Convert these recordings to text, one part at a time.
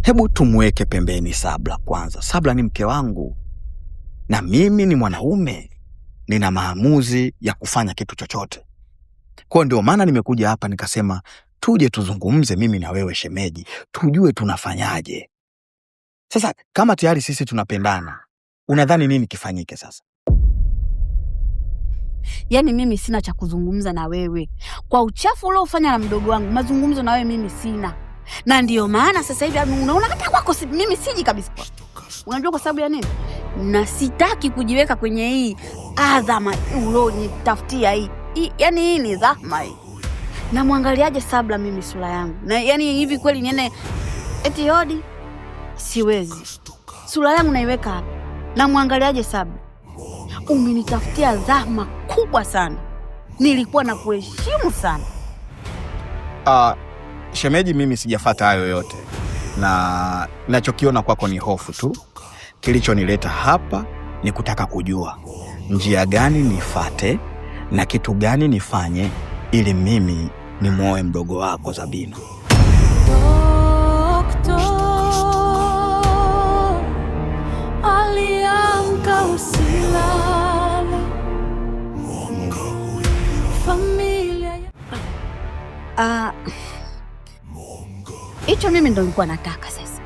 Hebu tumweke pembeni Sabla kwanza. Sabla ni mke wangu na mimi ni mwanaume, nina maamuzi ya kufanya kitu chochote. Kwa ndio maana nimekuja hapa nikasema tuje tuzungumze mimi na wewe shemeji, tujue tunafanyaje. Sasa kama tayari sisi tunapendana, unadhani nini kifanyike sasa? Yaani mimi sina cha kuzungumza na wewe. Kwa uchafu uliofanya na mdogo wangu, mazungumzo na wewe mimi sina. Na ndio maana sasa hivi unaona hata kwako mimi siji kabisa. Unajua kwa sababu ya nini? Na sitaki kujiweka kwenye hii adhama ulionitafutia hii. Yaani hii ni dhahma hii. Na muangaliaje Sabla mimi sura yangu? Na yaani hivi kweli niene eti hodi? Siwezi. Sura yangu naiweka hapa. Na muangaliaje Sabla? Umenitafutia dhahma kubwa sana. Nilikuwa na kuheshimu sana. Shemeji, mimi sijafuata hayo yote. Na ninachokiona kwako ni hofu tu. Kilichonileta hapa ni kutaka kujua njia gani nifate na kitu gani nifanye ili mimi nimuoe mdogo wako Zabina. Aliamka usilale. Familia hicho mimi ndo nilikuwa nataka sasa.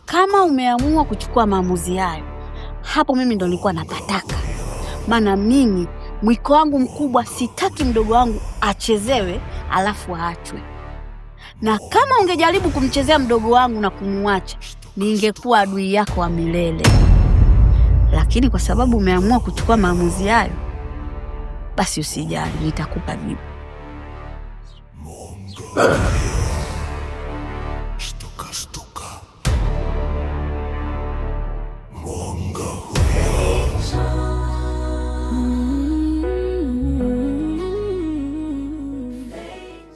Kama umeamua kuchukua maamuzi hayo, hapo mimi ndo nilikuwa napataka. Maana mimi mwiko wangu mkubwa sitaki mdogo wangu achezewe alafu aachwe. Na kama ungejaribu kumchezea mdogo wangu na kumuacha, ningekuwa adui yako wa milele. Lakini kwa sababu umeamua kuchukua maamuzi hayo, basi usijali, nitakupa jibu.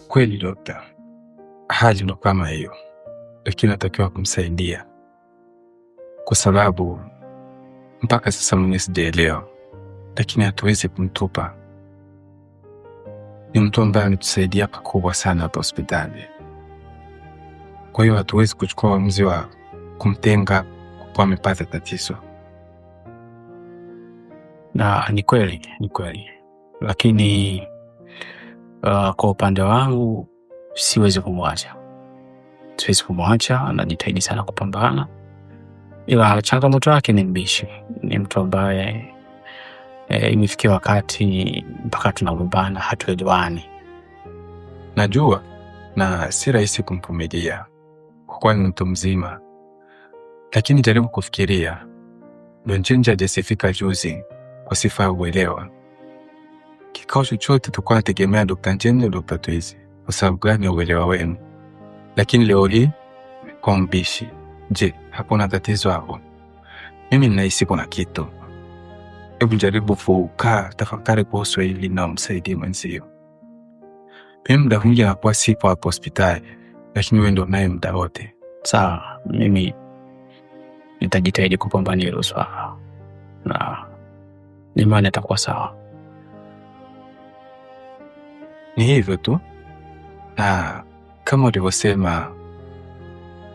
Kweli dokta, hali ndo kama hiyo, lakini natakiwa kumsaidia kwa sababu mpaka sasa mwenye sijaelewa, lakini hatuwezi kumtupa. Ni mtu ambaye anatusaidia pakubwa sana hapa hospitali. Kwa hiyo hatuwezi kuchukua uamuzi wa kumtenga kwa amepata tatizo. Na ni kweli. Lakini kwa upande wangu siwezi kumwacha. Anajitahidi sana kupambana. Ila changamoto yake ni mbishi. Ni mtu ambaye imefikia wakati mpaka tunagombana, hatuelewani. Najua na si rahisi kumvumilia kwa kuwa ni mtu mzima. Lakini jaribu kufikiria, Njenje hajasifika juzi kwa sifa ya uelewa. Kikao chochote tulikuwa tunategemea Dr. Njenje, Dr. Twizi, kwa sababu gani ya uelewa wenu. Lakini leo hii kwa mbishi. Je, hakuna tatizo hapo? Mimi ninahisi kuna kitu. Hebu jaribu kukaa tafakari kuhusu hili na msaidie mwenzio. Mimi muda mwingi nakuwa sipo hapo hospitali, lakini wewe ndio naye muda wote. Sawa, mimi nitajitahidi kupambana hilo swala. Na imani itakuwa sawa. Ni hivyo tu. Na kama ulivyosema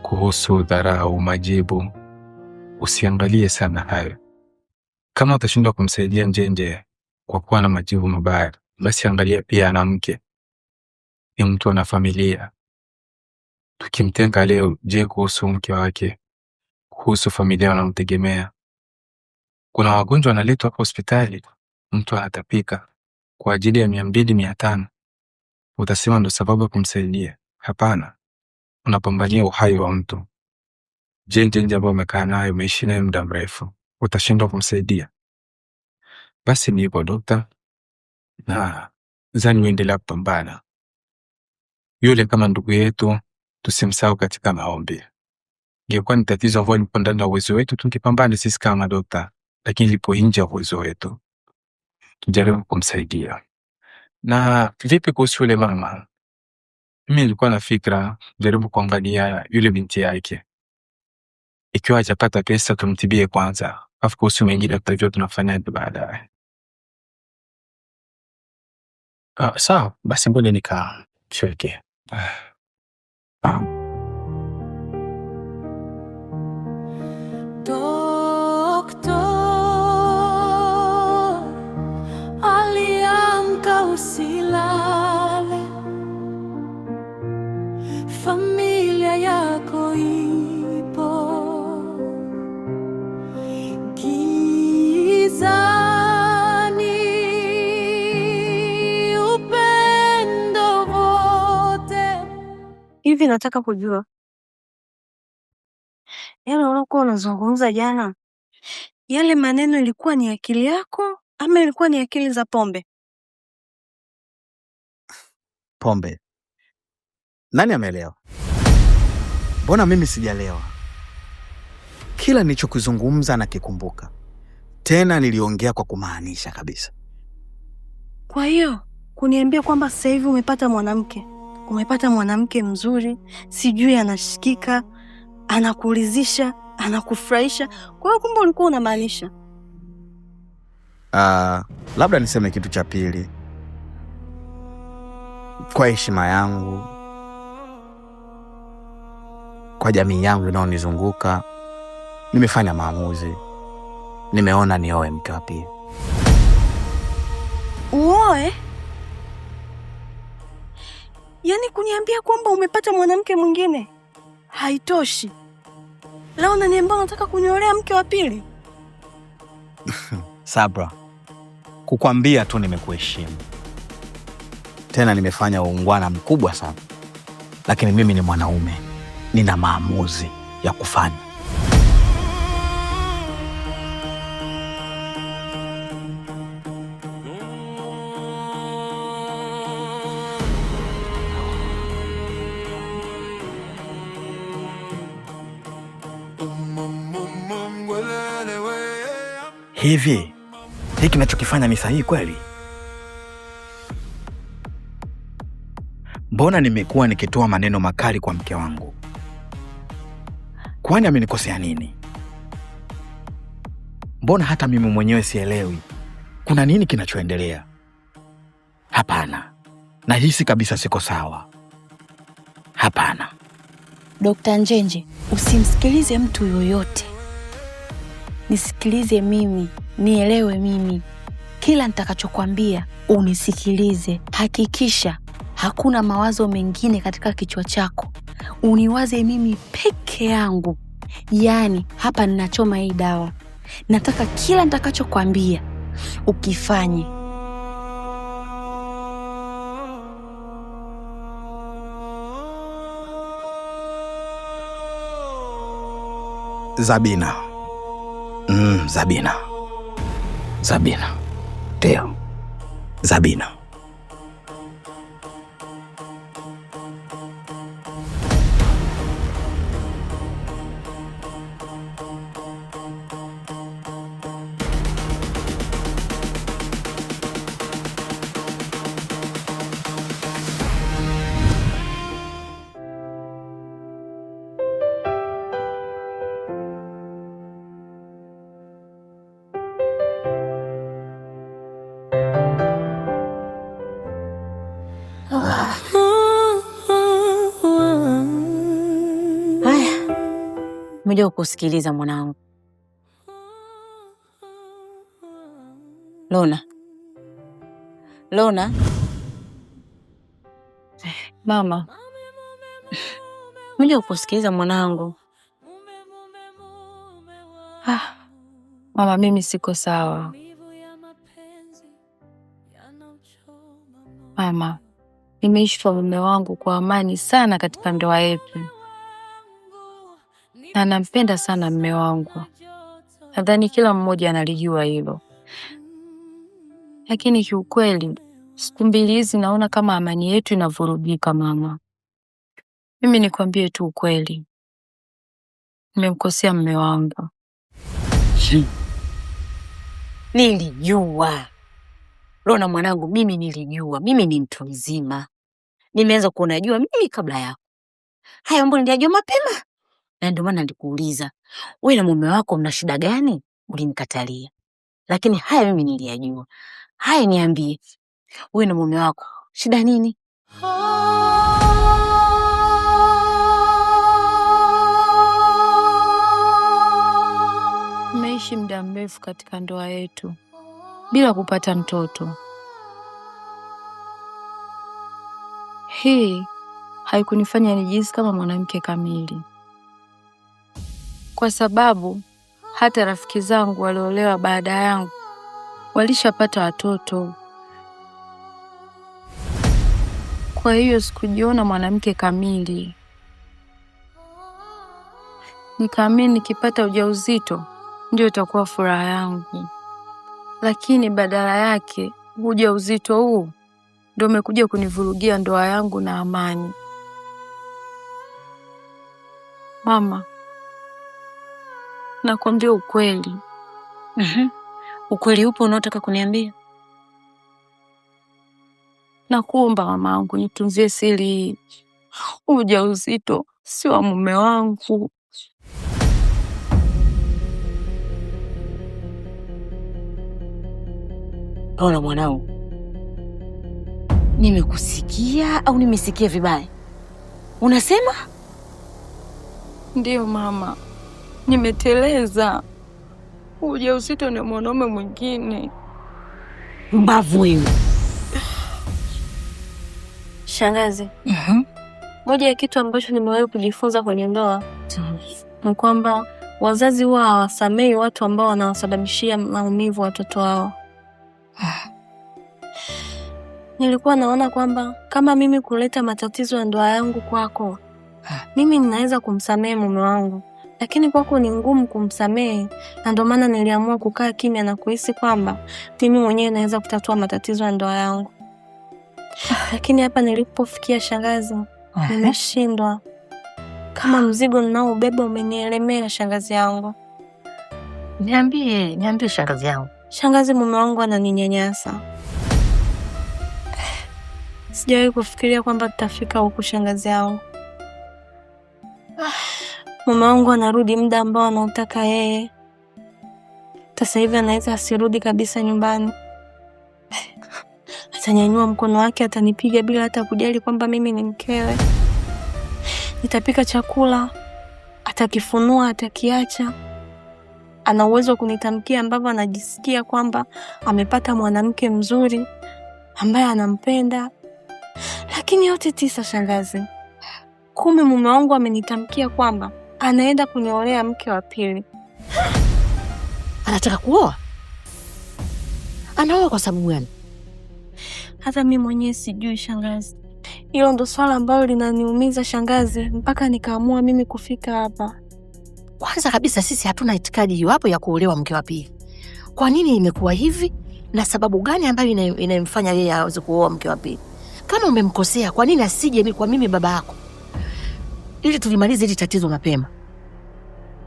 kuhusu dharau majibu, usiangalie sana hayo. Kama utashindwa kumsaidia Njenje kwa kuwa na majibu mabaya, basi angalia pia ana mke. Ni mtu ana familia. Tukimtenga leo, je, kuhusu mke wake, kuhusu familia wanamtegemea? Kuna wagonjwa wanaletwa hapa hospitali, mtu anatapika kwa ajili ya 200-500. Utasema ndo sababu ya kumsaidia? Hapana. Unapambania uhai wa mtu. Njenje ambaye umekaa naye, umeishi naye muda mrefu, utashindwa kumsaidia? Basi ni hivyo dokta, na zani uendelea kupambana. Yule kama ndugu yetu, tusimsahau katika maombi. Ingekuwa ni tatizo ambalo lipo ndani ya uwezo wetu, tungepambana sisi kama dokta, lakini lipo nje ya uwezo wetu. Tujaribu kumsaidia. Na vipi kuhusu yule mama? Mimi nilikuwa na fikra jaribu kuangalia yule binti yake. Ikiwa hajapata pesa tumtibie kwanza, afu kuhusu mengine tutajua tunafanya baadaye. Sawa, basi ngoja nikashiriki. yako ipo gizani, upendo wote. Hivi nataka kujua, yale unakuwa unazungumza jana, yale maneno ilikuwa ni akili yako ama ilikuwa ni akili za Pombe? Pombe? Nani ameelewa? Mbona mimi sijaelewa? Kila nilichokuzungumza nakikumbuka. Tena niliongea kwa kumaanisha kabisa. Kwa hiyo kuniambia kwamba sasa hivi umepata mwanamke mzuri, sijui anashikika, anakuridhisha, anakufurahisha. Kwa hiyo kumbe ulikuwa unamaanisha? Labda niseme kitu cha pili. Kwa heshima yangu, kwa jamii yangu inaonizunguka, nimefanya maamuzi. Nimeona nioe mke wa pili. Uoe? Yaani kuniambia kwamba umepata mwanamke mwingine haitoshi, leo unaniambia unataka kuniolea mke wa pili? Sabra, kukwambia tu nimekuheshimu. Tena nimefanya uungwana mkubwa sana. Lakini mimi ni mwanaume, nina maamuzi ya kufanya. Hivi, hiki ninachokifanya ni sahihi kweli? Mbona nimekuwa nikitoa maneno makali kwa mke wangu? Kwani amenikosea nini? Mbona hata mimi mwenyewe sielewi kuna nini kinachoendelea? Hapana, nahisi kabisa siko sawa. Hapana. Dr. Njenje, usimsikilize mtu yoyote. Nisikilize mimi, nielewe mimi. Kila nitakachokwambia unisikilize. Hakikisha hakuna mawazo mengine katika kichwa chako. Uniwaze mimi peke yangu. Yaani hapa ninachoma hii dawa. Nataka kila nitakachokwambia ukifanye. Zabina. Zabina. Ndio. Zabina. Mmoja ukusikiliza mwanangu. Lona. Mama. Mmoja ukusikiliza mwanangu. Mama, mimi siko sawa. Mama, nimeishi kwa mume wangu kwa amani sana katika ndoa yetu. Na nampenda sana mume wangu. Nadhani kila mmoja analijua hilo. Lakini kiukweli, siku mbili hizi naona kama amani yetu inavurugika mama. Mimi nikwambie tu ukweli. Nimemkosea mume wangu. Nilijua. Lona mwanangu, mimi nilijua. Mimi ni mtu mzima. Nimeanza kunajua mimi kabla yako. Haya mbona niliyajua mapema? Na ndio maana nilikuuliza, wewe na mume wako mna shida gani? Ulinikatalia. Lakini haya mimi niliyajua. Haya niambie, wewe na mume wako shida nini? Nimeishi muda mrefu katika ndoa yetu bila kupata mtoto. Hii haikunifanya nijihisi kama mwanamke kamili. kwa sababu hata rafiki zangu waliolewa baada yangu walishapata watoto. Kwa hiyo sikujiona mwanamke kamili. Nikaamini nikipata ujauzito ndio itakuwa furaha yangu, lakini badala yake ujauzito huu ndio umekuja kunivurugia ndoa yangu na Amani. Mama, nakwambia ukweli. Ukweli upo unaotaka kuniambia? Nakuomba mamangu, nitunzie siri hii. Ujauzito si wa mume wangu. Ona mwanangu, nimekusikia au nimesikia vibaya? Unasema? Ndiyo mama, nimeteleza. Ujauzito ni mwanaume mwingine. Mbavu wewe. Shangazi, moja ya kitu ambacho nimewahi kujifunza kwenye ndoa ni kwamba wazazi huwa hawasamei watu ambao wanawasababishia maumivu watoto wao. Nilikuwa naona kwamba kama mimi kuleta matatizo ya ndoa yangu kwako, mimi ninaweza kumsamehe mume wangu, lakini kwako ni ngumu kumsamehe, na ndio maana niliamua kukaa kimya na kuhisi kwamba mimi mwenyewe naweza kutatua matatizo ya ndoa yangu. Lakini hapa nilipofikia shangazi, nimeshindwa. Kama mzigo ninaobeba umenielemea shangazi yangu. Niambie shangazi yangu. Shangazi, mume wangu ananinyanyasa. Sijawahi kufikiria kwamba tutafika huku shangazi yangu. Mume wangu anarudi muda ambao anautaka yeye. Sasa hivi anaweza asirudi kabisa nyumbani. Atanyanyua mkono wake, atanipiga bila hata kujali kwamba mimi ni mkewe. Nitapika chakula, atakifunua, atakiacha. Ana uwezo wa kunitamkia ambavyo anajisikia kwamba amepata mwanamke mzuri ambaye anampenda. Lakini yote tisa shangazi, kumbe mume wangu amenitamkia kwamba anaenda kuniolea mke wa pili. Anataka kuoa? Anaoa kwa sababu gani? Hata mimi mwenyewe sijui shangazi. Hilo ndo swala ambalo linaniumiza shangazi, mpaka nikaamua mimi kufika hapa. Kwanza kabisa sisi hatuna itikadi hiyo hapo ya kuolewa mke wa pili. Kwa nini imekuwa hivi? Na sababu gani ambayo inamfanya yeye aweze kuoa mke wa pili? Kama umemkosea, kwa nini asije kwa mimi baba yako? Ili tulimalize hili tatizo mapema.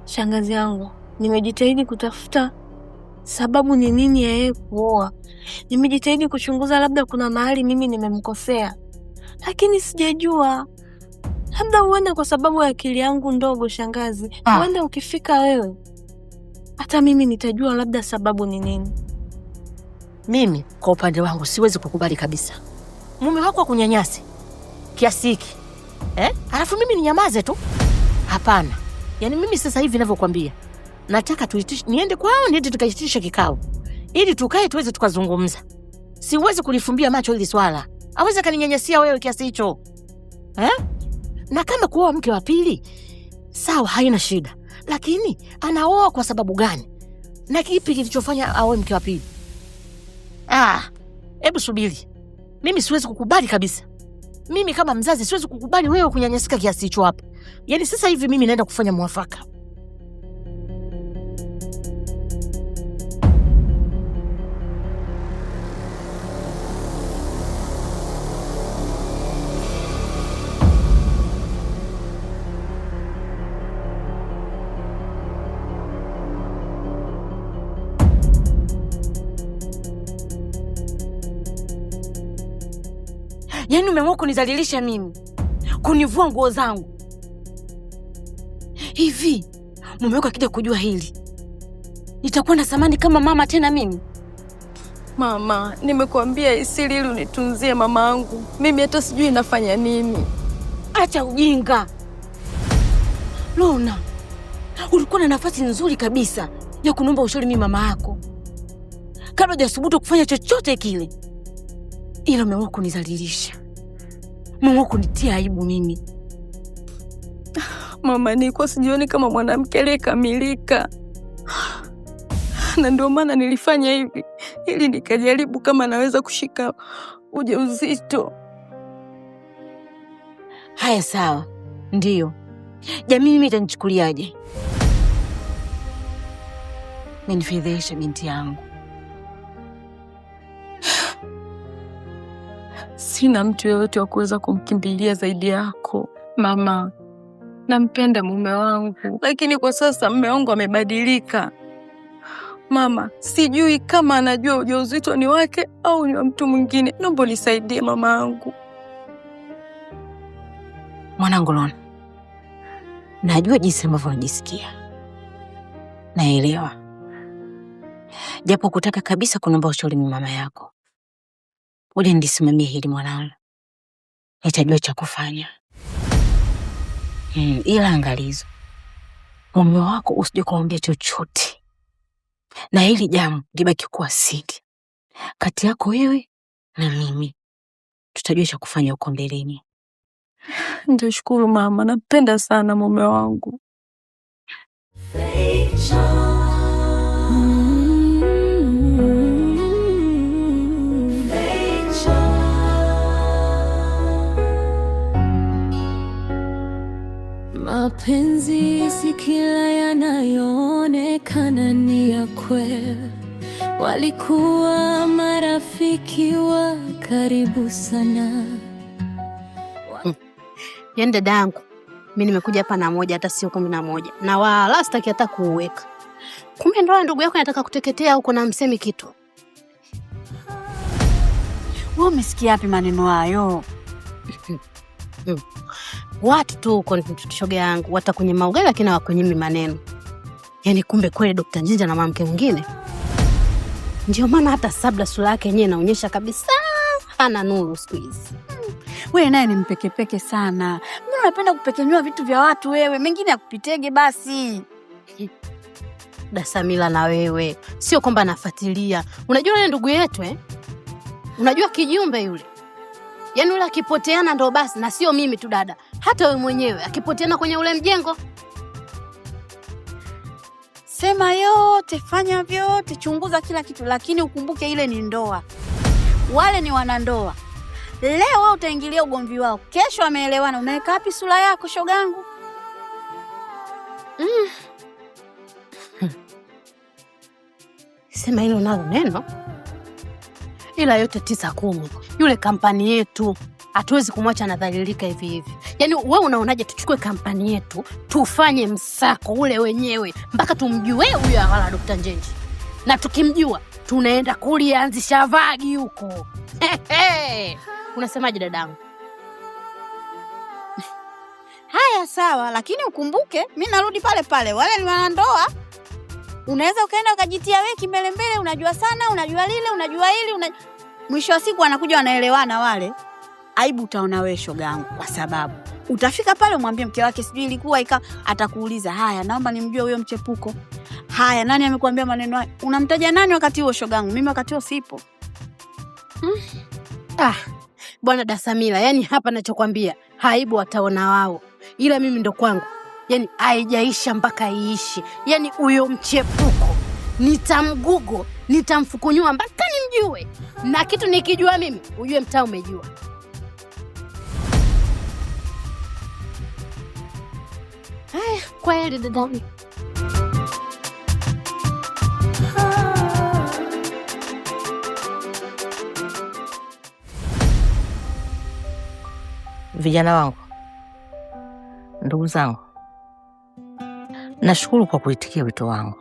Shangazi yangu, nimejitahidi kutafuta sababu ni nini ya yeye kuoa. Nimejitahidi kuchunguza labda kuna mahali mimi nimemkosea, lakini sijajua. Labda huenda kwa sababu ya akili yangu ndogo shangazi. Huenda ukifika wewe, hata mimi nitajua labda sababu ni nini. Mimi kwa upande wangu siwezi kukubali kabisa mume wako akunyanyase kiasi hiki. Alafu mimi ninyamaze tu? Hapana. Yaani mimi sasa hivi ninavyokuambia, nataka niende kwao, niende tukaitisha kikao ili tukae tuweze tukazungumza. Siwezi kulifumbia macho hili swala. Aweza kaninyanyasia wewe kiasi hicho? Na kama kuoa mke wa pili, sawa, haina shida. Lakini anaoa kwa sababu gani? Na kipi kilichofanya aoe mke wa pili? Hebu subiri. Mimi siwezi kukubali kabisa. Mimi kama mzazi siwezi kukubali wewe kunyanyasika kiasi hicho hapa. Yaani sasa hivi mimi naenda kufanya mwafaka. Yaani umeamua kunidhalilisha mimi, kunivua nguo zangu. Hivi mume wako akija kujua hili, nitakuwa na thamani kama mama tena mimi? Mama, nimekuambia isiri ili unitunzie mama angu. Mimi hata sijui nafanya nini. Acha ujinga. Lona, ulikuwa na nafasi nzuri kabisa ya kunomba ushauri mimi mama yako kabla hujasubutu kufanya chochote kile. Ila umeamua kunidhalilisha. Umeamua kunitia aibu mimi. Mama, nilikuwa sijioni kama mwanamke aliyekamilika, na ndio maana nilifanya hivi ili nikajaribu kama naweza kushika ujauzito. Haya, sawa, ndiyo. Jamii mimi itanichukuliaje? Menifedhesha binti yangu. Sina mtu yeyote wa kuweza kumkimbilia zaidi yako. Mama, nampenda mume wangu, lakini kwa sasa mume wangu amebadilika. Mama, sijui kama anajua ujauzito ni wake au ni wa mtu mwingine. Naomba nisaidie mama yangu. Mwanangu Lona, najua jinsi ambavyo unajisikia. Naelewa. Japo kutaka kabisa kunomba ushauri ni mama yako. Uje ndisimamie hili mwanangu. Nitajua cha kufanya. Ila angalizo. Mume wako usije kumwambia chochote. Na hili jambo libaki kuwa siri kati yako wewe na mimi. Tutajua cha kufanya huko mbeleni. Ndio, shukuru mama, napenda sana mume wangu. Mapenzi si kila yanayoonekana ni ya kweli. Walikuwa marafiki wa karibu sana. Yaani dadangu, mimi nimekuja hapa na moja hata sio 11. Na wala sitaki hata kuuweka. Kumbe ndoa ndugu yako anataka kuteketea huko na msemi kitu. Wewe umesikia wapi maneno hayo? Watu tu uko shoga yangu, wata kwenye maugali lakini hawakwenye maneno. Yaani kumbe kweli Dr. Njinja na mwanamke mwingine. Ndio maana hata Sabla sura yake yenyewe inaonyesha kabisa hana nuru siku hizi. Wewe naye ni mpekepeke sana. Mimi napenda kupekenyua vitu vya watu wewe, mengine yakupitege basi. Dasamila na wewe, sio kwamba nafuatilia. Unajua yule ndugu yetu Unajua kijumbe yule. Yaani yule akipoteana ndo basi, na sio mimi tu dada. Hata wewe mwenyewe akipoteana kwenye ule mjengo. Sema yote, fanya vyote, chunguza kila kitu, lakini ukumbuke ile ni ndoa. Wale ni wanandoa. Leo wewe utaingilia ugomvi wao. Kesho wameelewana. Unaweka wapi sura yako shogangu? Sema hilo nalo neno. Ila yote 9-10. Yule kampani yetu hatuwezi kumwacha nadhalilika hivi hivi. Yaani wewe unaonaje tuchukue kampani yetu, tufanye msako ule wenyewe mpaka tumjue huyo wala Dr. Njenji. Na tukimjua tunaenda kulianzisha vagi huko. Unasemaje dadangu? Haya sawa, lakini ukumbuke mimi narudi pale pale. Wale ni wanandoa. Unaweza ukaenda ukajitia wewe kimbele mbele, unajua sana, unajua lile, unajua hili, mwisho wa siku wanakuja wanaelewana wale. Aibu utaona wewe shogangu, kwa sababu utafika pale umwambie mke wake sijui ilikuwa atakuuliza, "Haya, naomba nimjue huyo mchepuko." Haya, nani amekuambia maneno haya? Unamtaja nani wakati huo shogangu? Mimi wakati huo sipo. Bwana Dasamila, yani hapa ninachokwambia, aibu wataona wao. Ila mimi ndo kwangu. Yani haijaisha mpaka iishi. Yani huyo mchepuko nitamgugo, nitamfukunyua mpaka nimjue. Na kitu nikijua mimi, ujue mtaa umejua. Haya, kweli dadangu. Vijana wangu, ndugu zangu, nashukuru kwa kuitikia wito wangu.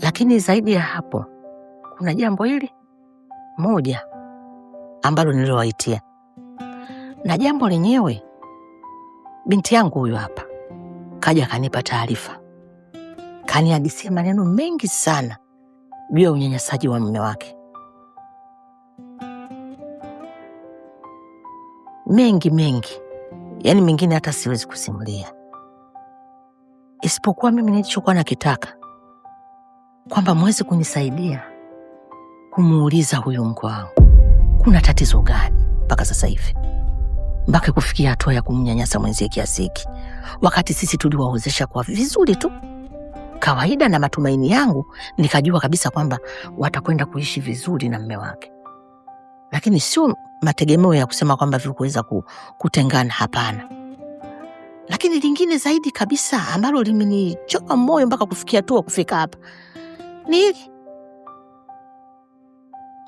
Lakini zaidi ya hapo, kuna jambo hili moja ambalo nililowaitia. Na jambo lenyewe, binti yangu huyu hapa kaja kanipa taarifa. Kanihadithia maneno mengi sana juu ya unyanyasaji wa mume wake. Mengi. Yaani mengine hata siwezi kusimulia. Isipokuwa mimi nilichokuwa nakitaka kwamba mweze kunisaidia kumuuliza huyu mke wangu kuna tatizo gani mpaka sasa hivi. mpaka kufikia hatua ya kumnyanyasa mwenzie kiasi hiki, wakati sisi tuliwaozesha kwa vizuri tu kawaida, na matumaini yangu nikajua kabisa kwamba watakwenda kuishi vizuri na mume wake, lakini sio mategemeo ya kusema kwamba vilikuweza kutengana, hapana. Lakini lingine zaidi kabisa ambalo limenichoma moyo mpaka kufikia hatua kufika hapa ni hili: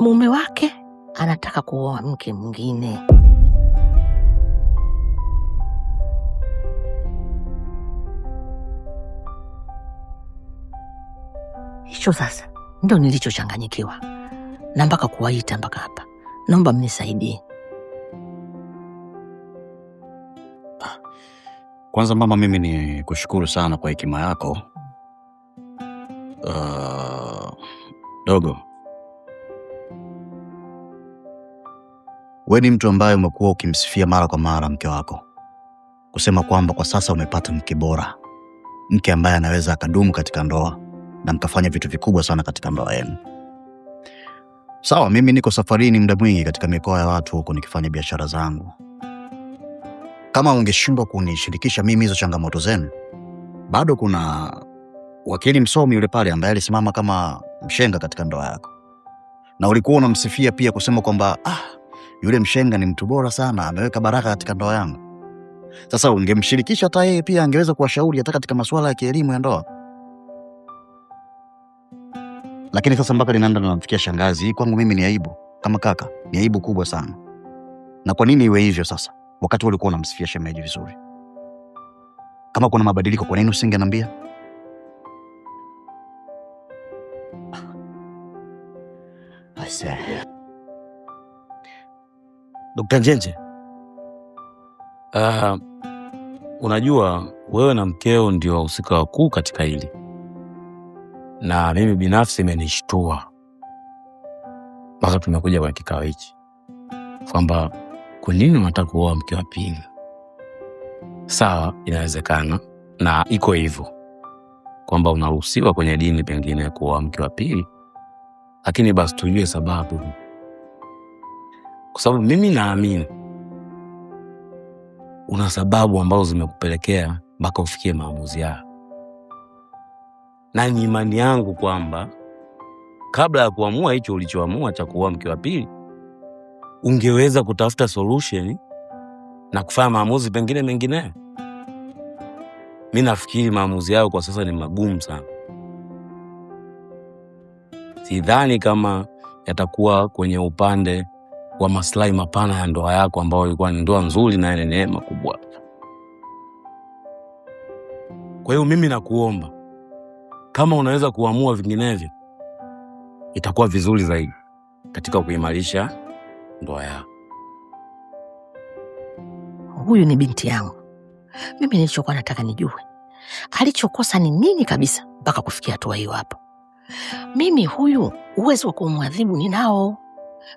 mume wake anataka kuoa mke mwingine. Hicho sasa ndio nilichochanganyikiwa na mpaka kuwaita mpaka hapa. Naomba mnisaidie. Kwanza mama, mimi ni kushukuru sana kwa hekima yako. Dogo, wewe ni mtu ambaye umekuwa ukimsifia mara kwa mara mke wako, kusema kwamba kwa sasa umepata mke bora, mke ambaye anaweza akadumu katika ndoa na mkafanya vitu vikubwa sana katika ndoa yenu. Sawa, mimi niko safarini muda mwingi katika mikoa ya watu huko nikifanya biashara zangu. Kama ungeshindwa kunishirikisha mimi hizo changamoto zenu, bado kuna wakili msomi yule pale ambaye alisimama kama mshenga katika ndoa yako, na ulikuwa unamsifia pia kusema kwamba yule mshenga ni mtu bora sana, ameweka baraka katika ndoa yangu. Sasa ungemshirikisha hata yeye pia, angeweza kuwashauri hata katika masuala ya kielimu ya ndoa. Lakini sasa mpaka linaenda namfikia shangazi, kwangu mimi ni aibu. Kama kaka, ni aibu kubwa sana. Na kwa nini iwe hivyo sasa, wakati ulikuwa unamsifia shemeji vizuri? Kama kuna mabadiliko, kwa nini usingeniambia? Asa Dr. Njenje, unajua wewe na mkeo ndio wahusika wakuu katika hili, na mimi binafsi imenishtua mpaka tumekuja kwa kikao hichi kwamba kwa nini unataka kuoa mke wa pili. Sawa, inawezekana na iko hivyo kwamba unaruhusiwa kwenye dini pengine kuoa mke wa pili, lakini basi tujue sababu, kwa sababu mimi naamini una sababu ambazo zimekupelekea mpaka ufikie maamuzi haya, na ni imani yangu kwamba kabla ya kuamua hicho ulichoamua cha kuoa mke wa pili, ungeweza kutafuta solution na kufanya maamuzi pengine mengineyo. Mimi nafikiri maamuzi yao kwa sasa ni magumu sana. Sidhani kama yatakuwa kwenye upande wa maslahi mapana ya ndoa yako ambayo ilikuwa ni ndoa nzuri na yenye neema kubwa. Kwa hiyo mimi nakuomba, kama unaweza kuamua vinginevyo, itakuwa vizuri zaidi katika kuimarisha ndoa yako. Huyu ni binti yangu. Mimi nilichokuwa nataka nijue, alichokosa ni nini kabisa mpaka kufikia hatua hiyo hapo. Mimi huyu uwezo wa kumwadhibu ninao.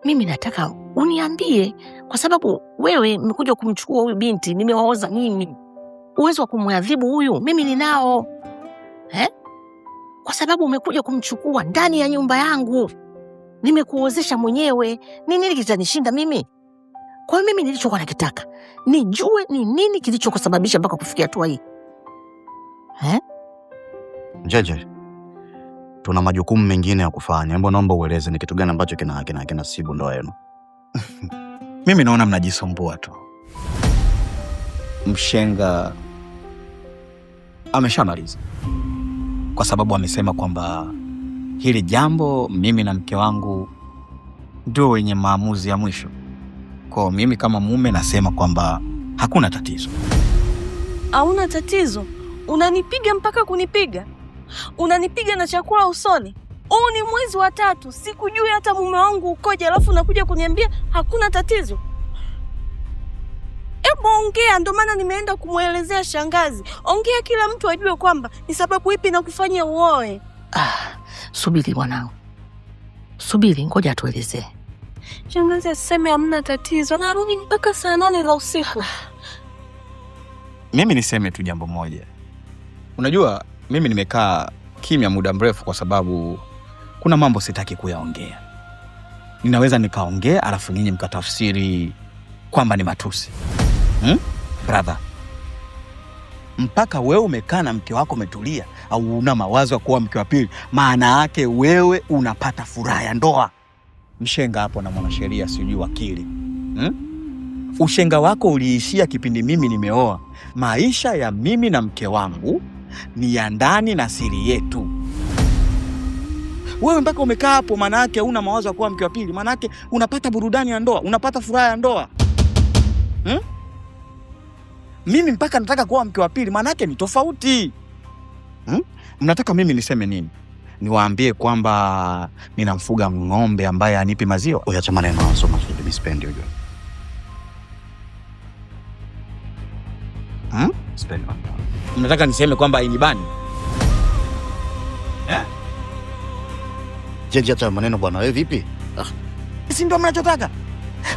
Mimi nataka uniambie, kwa sababu wewe umekuja kumchukua huyu binti, nimewaoza mimi. Uwezo wa kumwadhibu huyu mimi ninao. Kwa sababu umekuja kumchukua ndani ya nyumba yangu. Nimekuozesha mwenyewe. Ni nini kitanishinda mimi? Kwa hiyo mimi nilichokuwa nakitaka nijue ni nini kilichokusababisha mpaka kufikia hatua hii. Njenje, tuna majukumu mengine ya kufanya. Hebu naomba ueleze ni kitu gani ambacho kinasibu ndoa yenu. Mimi naona mnajisumbua tu. Mshenga ameshamaliza, kwa sababu amesema kwamba hili jambo mimi na mke wangu ndio wenye maamuzi ya mwisho. Kwa mimi kama mume nasema kwamba hakuna tatizo. Hauna tatizo? Unanipiga mpaka kunipiga? Unanipiga na chakula usoni? Huu ni mwezi wa 3, sikujui hata mume wangu ukoje, alafu unakuja kuniambia hakuna tatizo. Hebu ongea, ndio maana nimeenda kumuelezea shangazi. Ongea kila mtu ajue kwamba ni sababu ipi na kufanya uoe. Subiri mwanangu. Subiri, ngoja tuelezee. Shangazi aseme hamna tatizo, narudi mpaka saa 8 za usiku. Mimi niseme tu jambo moja. Unajua, mimi nimekaa kimya muda mrefu kwa sababu kuna mambo sitaki kuyaongea. Ninaweza nikaongea alafu nyinyi mkatafsiri kwamba ni matusi. Brother, mpaka wewe umekaa na mke wako umetulia au una mawazo ya kuwa mke wa pili, maana yake wewe unapata furaha ya ndoa. Mshenga hapo na mwanasheria sijui wakili. Ushenga wako uliishia kipindi mimi nimeoa. Maisha ya mimi na mke wangu ni ya ndani na siri yetu. Wewe mpaka umekaa hapo, maana yake una mawazo ya kuwa mke wa pili, maana yake unapata burudani ya ndoa, unapata furaha ya ndoa. Mimi mpaka nataka kuwa mke wa pili, maana yake ni tofauti. Mnataka mimi niseme nini? Niwaambie kwamba ninamfuga ng'ombe ambaye anipi maziwa? Uacha maneno unasoma sudi mispendi unajua. Spendi. Mnataka niseme kwamba hainibani? Jenji acha maneno bwana, wewe vipi? Si ndio mnachotaka?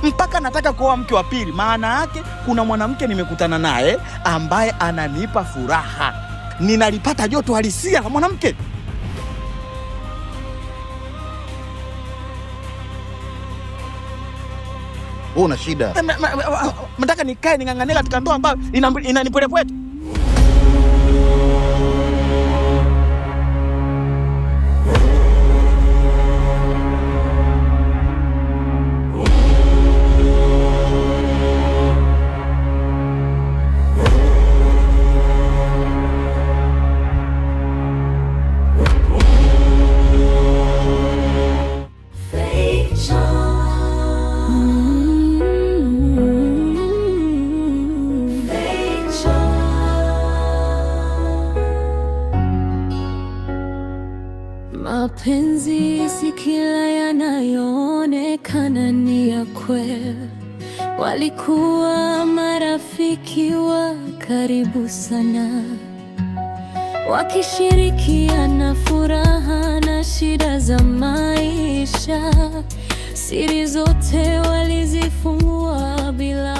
Mpaka nataka kuoa mke wa pili, maana yake kuna mwanamke nimekutana naye ambaye ananipa furaha. Ninalipata joto halisia la mwanamke. Una shida? Mnataka nikae ning'ang'anie katika ndoa ambayo inanipwelepwete? Mapenzi si kila yanayoonekana ni ya kweli. Walikuwa marafiki wa karibu sana, wakishirikiana furaha na shida za maisha. Siri zote walizifungua bila